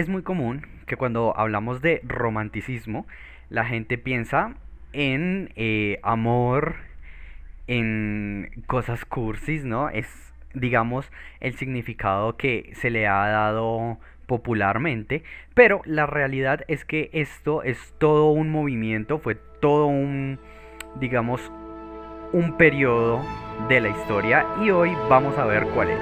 Es muy común que cuando hablamos de romanticismo, la gente piensa en amor, en cosas cursis, ¿no? Es, digamos, el significado que se le ha dado popularmente, pero la realidad es que esto es todo un movimiento, fue todo un, digamos, un periodo de la historia y hoy vamos a ver cuál es.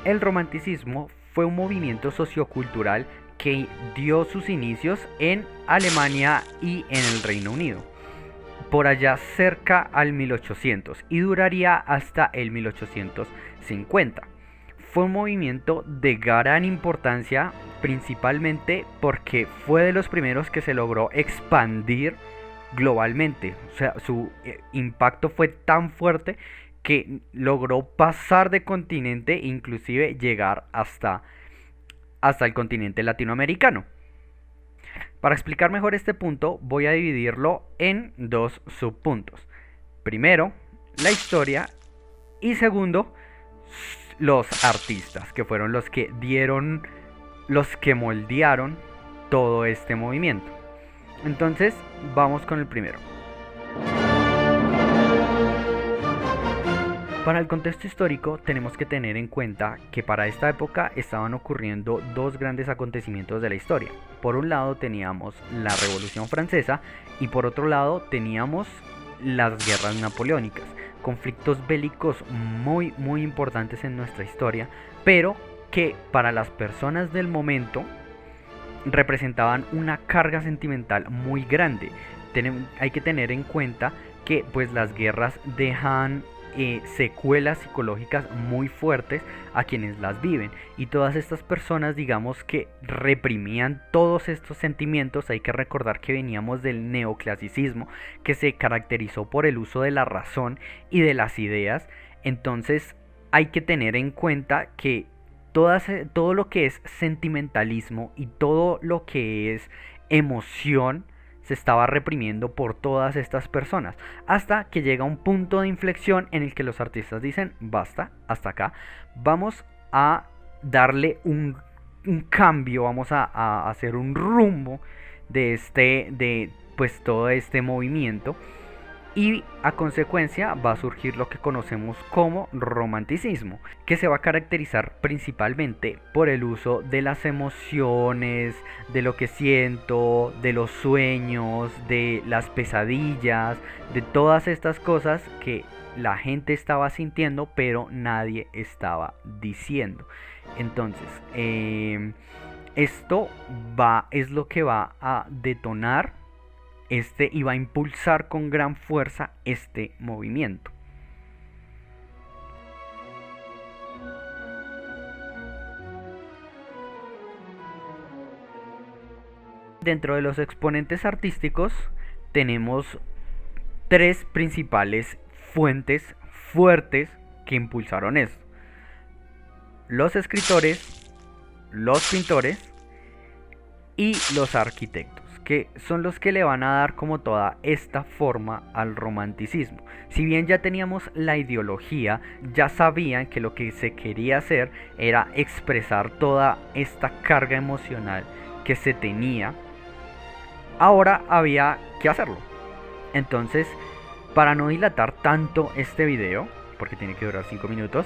El romanticismo fue un movimiento sociocultural que dio sus inicios en Alemania y en el Reino Unido, por allá cerca al 1800 y duraría hasta el 1850. Fue un movimiento de gran importancia principalmente porque fue de los primeros que se logró expandir globalmente. O sea, su impacto fue tan fuerte que logró pasar de continente e inclusive llegar hasta el continente latinoamericano. Para explicar mejor este punto voy a dividirlo en dos subpuntos. Primero, la historia y segundo, los artistas, que fueron los que dieron, los que moldearon todo este movimiento. Entonces, vamos con el primero. Para el contexto histórico tenemos que tener en cuenta que para esta época estaban ocurriendo dos grandes acontecimientos de la historia. Por un lado teníamos la Revolución Francesa y por otro lado teníamos las guerras napoleónicas, conflictos bélicos muy importantes en nuestra historia, pero que para las personas del momento representaban una carga sentimental muy grande. Hay que tener en cuenta que pues las guerras dejan secuelas psicológicas muy fuertes a quienes las viven, y todas estas personas, digamos, que reprimían todos estos sentimientos. Hay que recordar que veníamos del neoclasicismo, que se caracterizó por el uso de la razón y de las ideas. Entonces hay que tener en cuenta que todo lo que es sentimentalismo y todo lo que es emoción se estaba reprimiendo por todas estas personas, hasta que llega un punto de inflexión en el que los artistas dicen basta, hasta acá, vamos a darle un cambio, vamos a hacer un rumbo de pues todo este movimiento, y a consecuencia va a surgir lo que conocemos como romanticismo, que se va a caracterizar principalmente por el uso de las emociones, de lo que siento, de los sueños, de las pesadillas, de todas estas cosas que la gente estaba sintiendo pero nadie estaba diciendo. Entonces, esto es lo que va a detonar y va a impulsar con gran fuerza este movimiento. Dentro de los exponentes artísticos tenemos tres principales fuentes fuertes que impulsaron esto: los escritores, los pintores y los arquitectos, que son los que le van a dar como toda esta forma al romanticismo. Si bien ya teníamos la ideología, ya sabían que lo que se quería hacer era expresar toda esta carga emocional que se tenía, ahora había que hacerlo. Entonces, para no dilatar tanto este video, porque tiene que durar 5 minutos,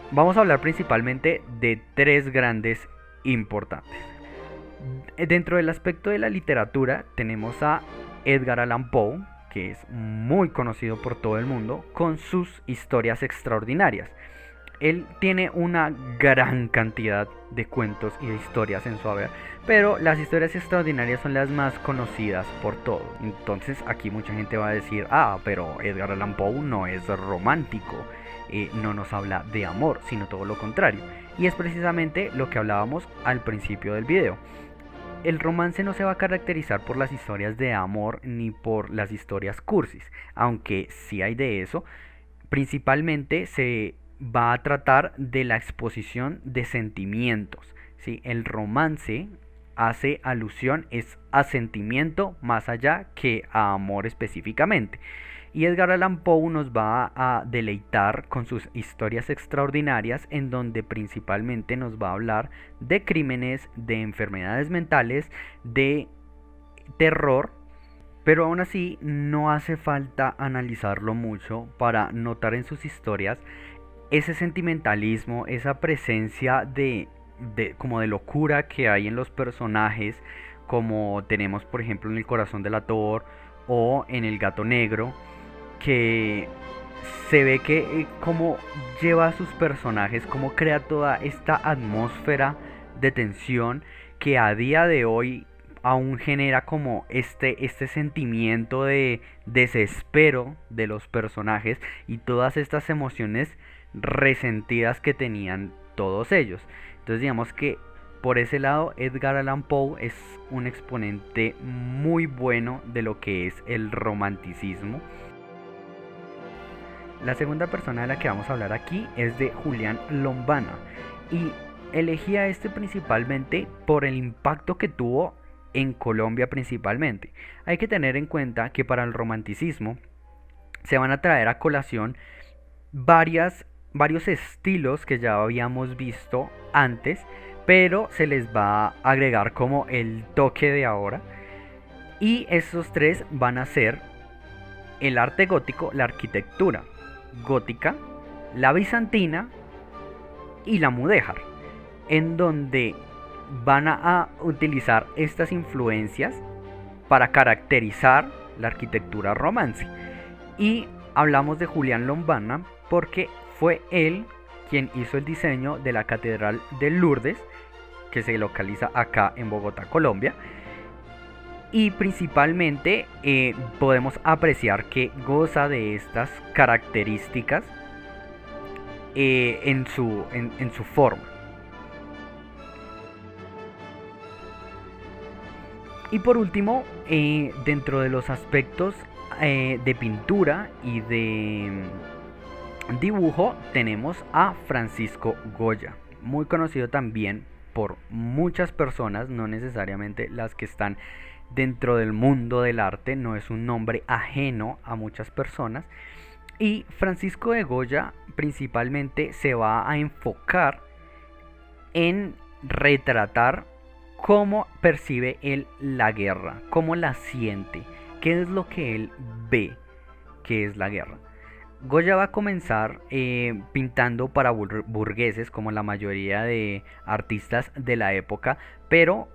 vamos a hablar principalmente de tres grandes importantes. Dentro del aspecto de la literatura tenemos a Edgar Allan Poe, que es muy conocido por todo el mundo con sus historias extraordinarias. Él tiene una gran cantidad de cuentos y de historias en su haber, pero las historias extraordinarias son las más conocidas por todos. Entonces aquí mucha gente va a decir, pero Edgar Allan Poe no es romántico, no nos habla de amor, sino todo lo contrario. Y es precisamente lo que hablábamos al principio del video. El romance no se va a caracterizar por las historias de amor ni por las historias cursis, aunque sí hay de eso. Principalmente se va a tratar de la exposición de sentimientos, ¿sí? El romance hace alusión es a sentimiento más allá que a amor específicamente. Y Edgar Allan Poe nos va a deleitar con sus historias extraordinarias en donde principalmente nos va a hablar de crímenes, de enfermedades mentales, de terror, pero aún así no hace falta analizarlo mucho para notar en sus historias ese sentimentalismo, esa presencia como de locura que hay en los personajes, como tenemos por ejemplo en El corazón del ator o en El gato negro, que se ve que como lleva a sus personajes, como crea toda esta atmósfera de tensión que a día de hoy aún genera como este sentimiento de desespero de los personajes y todas estas emociones resentidas que tenían todos ellos. Entonces digamos que por ese lado Edgar Allan Poe es un exponente muy bueno de lo que es el romanticismo. La segunda persona de la que vamos a hablar aquí es de Julián Lombana y elegí a este principalmente por el impacto que tuvo en Colombia principalmente. Hay que tener en cuenta que para el romanticismo se van a traer a colación varios estilos que ya habíamos visto antes, pero se les va a agregar como el toque de ahora. Y estos tres van a ser el arte gótico, la arquitectura gótica, la bizantina y la mudéjar, en donde van a utilizar estas influencias para caracterizar la arquitectura romance. Y hablamos de Julián Lombana porque fue él quien hizo el diseño de la Catedral de Lourdes, que se localiza acá en Bogotá, Colombia. Y principalmente podemos apreciar que goza de estas características en su forma. Y por último, dentro de los aspectos de pintura y de dibujo, tenemos a Francisco Goya, muy conocido también por muchas personas, no necesariamente las que están dentro del mundo del arte, no es un nombre ajeno a muchas personas. Y Francisco de Goya principalmente se va a enfocar en retratar cómo percibe él la guerra, cómo la siente, qué es lo que él ve que es la guerra. Goya va a comenzar pintando para burgueses, como la mayoría de artistas de la época, pero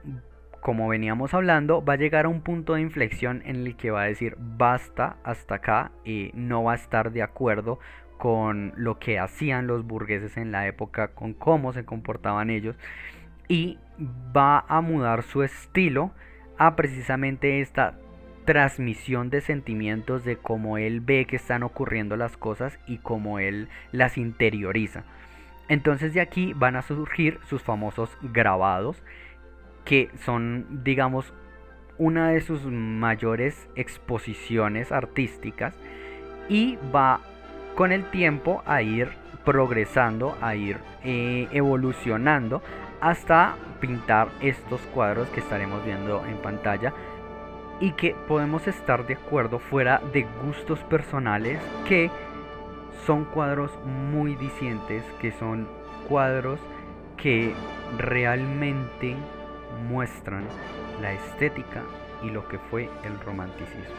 como veníamos hablando, va a llegar a un punto de inflexión en el que va a decir basta hasta acá, y no va a estar de acuerdo con lo que hacían los burgueses en la época, con cómo se comportaban ellos, y va a mudar su estilo a precisamente esta transmisión de sentimientos, de cómo él ve que están ocurriendo las cosas y cómo él las interioriza. Entonces de aquí van a surgir sus famosos grabados, que son, digamos, una de sus mayores exposiciones artísticas, y va con el tiempo a ir progresando, a ir evolucionando hasta pintar estos cuadros que estaremos viendo en pantalla, y que podemos estar de acuerdo, fuera de gustos personales, que son cuadros muy dicientes, que son cuadros que realmente muestran la estética y lo que fue el romanticismo.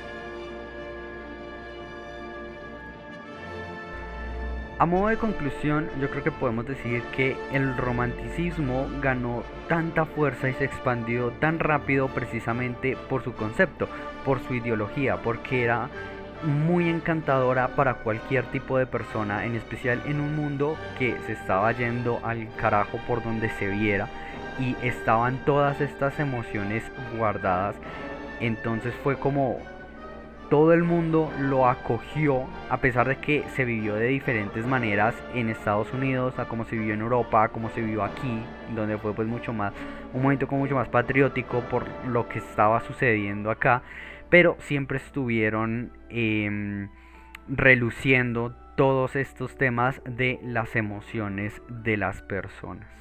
A modo de conclusión, yo creo que podemos decir que el romanticismo ganó tanta fuerza y se expandió tan rápido precisamente por su concepto, por su ideología, porque era muy encantadora para cualquier tipo de persona, en especial en un mundo que se estaba yendo al carajo por donde se viera, y estaban todas estas emociones guardadas. Entonces fue como todo el mundo lo acogió, a pesar de que se vivió de diferentes maneras en Estados Unidos, a como se vivió en Europa, a como se vivió aquí, donde fue pues mucho más, un momento como mucho más patriótico por lo que estaba sucediendo acá, pero siempre estuvieron reluciendo todos estos temas de las emociones de las personas.